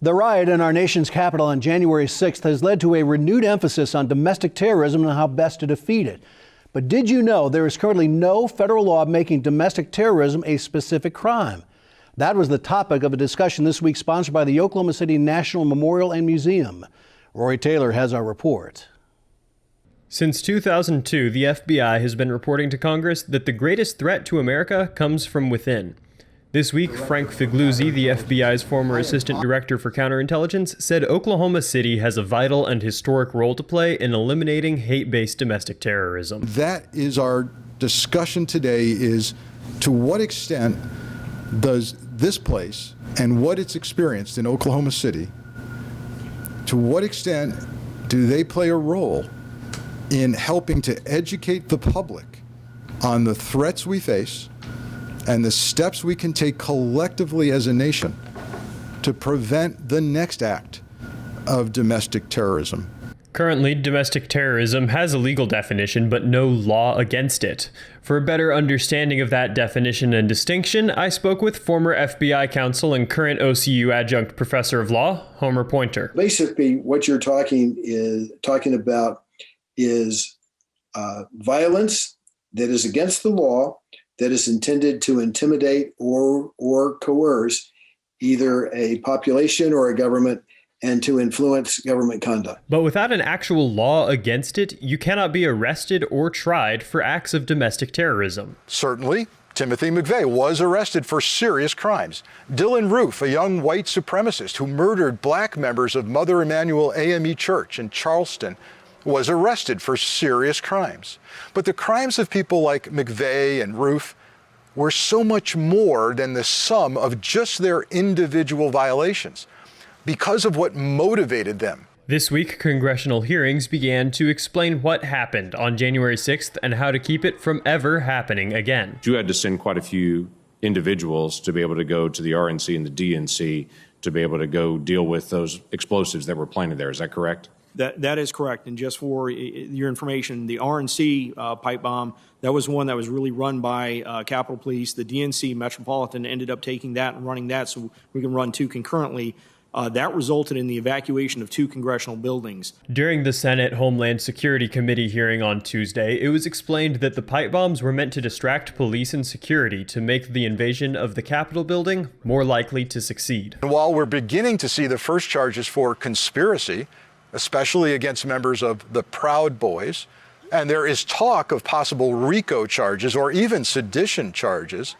The riot in our nation's capital on January 6th has led to a renewed emphasis on domestic terrorism and how best to defeat it. But did you know there is currently no federal law making domestic terrorism a specific crime? That was the topic of a discussion this week sponsored by the Oklahoma City National Memorial and Museum. Rory Taylor has our report. Since 2002, the FBI has been reporting to Congress that the greatest threat to America comes from within. This week, Frank Figluzzi, the FBI's former assistant director for counterintelligence, said Oklahoma City has a vital and historic role to play in eliminating hate-based domestic terrorism. That is our discussion today, is to what extent does this place and what it's experienced in Oklahoma City, to what extent do they play a role in helping to educate the public on the threats we face and the steps we can take collectively as a nation to prevent the next act of domestic terrorism. Currently, domestic terrorism has a legal definition, but no law against it. For a better understanding of that definition and distinction, I spoke with former FBI counsel and current OCU adjunct professor of law, Homer Pointer. Basically, what you're talking about is violence that is against the law, that is intended to intimidate or coerce either a population or a government and to influence government conduct. But without an actual law against it, you cannot be arrested or tried for acts of domestic terrorism. Certainly, Timothy McVeigh was arrested for serious crimes. Dylan Roof, a young white supremacist who murdered black members of Mother Emanuel AME Church in Charleston, was arrested for serious crimes. But the crimes of people like McVeigh and Roof were so much more than the sum of just their individual violations because of what motivated them. This week, congressional hearings began to explain what happened on January 6th and how to keep it from ever happening again. You had to send quite a few individuals to be able to go to the RNC and the DNC to be able to go deal with those explosives that were planted there. Is that correct? That is correct. And just for your information, the RNC pipe bomb, that was one that was really run by Capitol Police. The DNC Metropolitan ended up taking that and running that so we can run two concurrently. That resulted in the evacuation of two congressional buildings. During the Senate Homeland Security Committee hearing on Tuesday, it was explained that the pipe bombs were meant to distract police and security to make the invasion of the Capitol building more likely to succeed. And while we're beginning to see the first charges for conspiracy, especially against members of the Proud Boys, and there is talk of possible RICO charges or even sedition charges,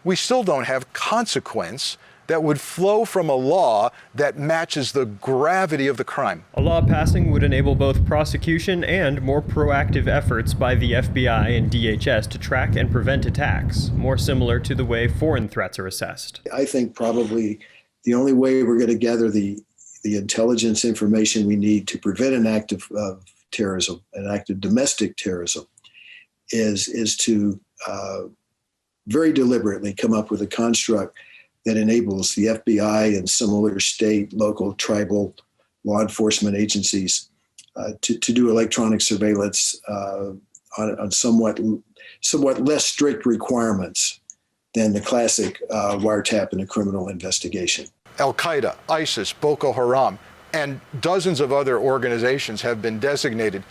we still don't have consequence that would flow from a law that matches the gravity of the crime. A law passing would enable both prosecution and more proactive efforts by the FBI and DHS to track and prevent attacks, more similar to the way foreign threats are assessed. I think probably the only way we're going to gather the intelligence information we need to prevent an act of terrorism, an act of domestic terrorism, is to very deliberately come up with a construct that enables the FBI and similar state, local, tribal law enforcement agencies to do electronic surveillance on somewhat less strict requirements than the classic wiretap in a criminal investigation. Al-Qaeda, ISIS, Boko Haram, and dozens of other organizations have been designated.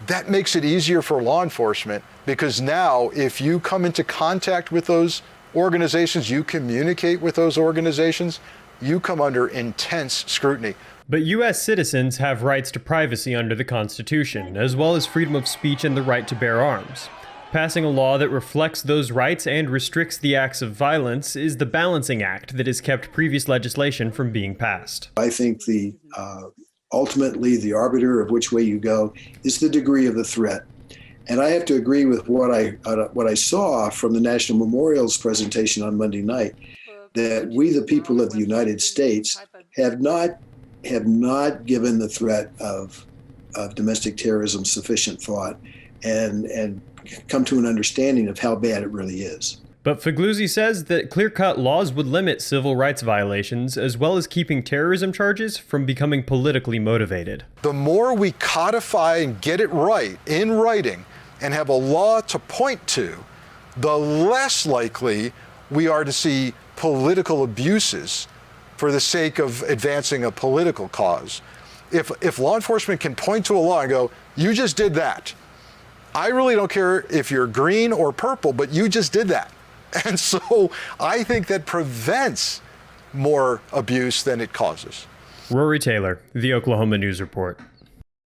That makes it easier for law enforcement because now if you come into contact with those organizations, you communicate with those organizations, you come under intense scrutiny. But U.S. citizens have rights to privacy under the Constitution, as well as freedom of speech and the right to bear arms. Passing a law that reflects those rights and restricts the acts of violence is the balancing act that has kept previous legislation from being passed. I think ultimately the arbiter of which way you go is the degree of the threat. And I have to agree with what I saw from the National Memorial's presentation on Monday night, that we, the people of the United States, have not given the threat of domestic terrorism sufficient thought and come to an understanding of how bad it really is. But Figluzzi says that clear-cut laws would limit civil rights violations as well as keeping terrorism charges from becoming politically motivated. The more we codify and get it right in writing and have a law to point to, the less likely we are to see political abuses for the sake of advancing a political cause. If law enforcement can point to a law and go, you just did that. I really don't care if you're green or purple, but you just did that. And so I think that prevents more abuse than it causes. Rory Taylor, The Oklahoma News Report.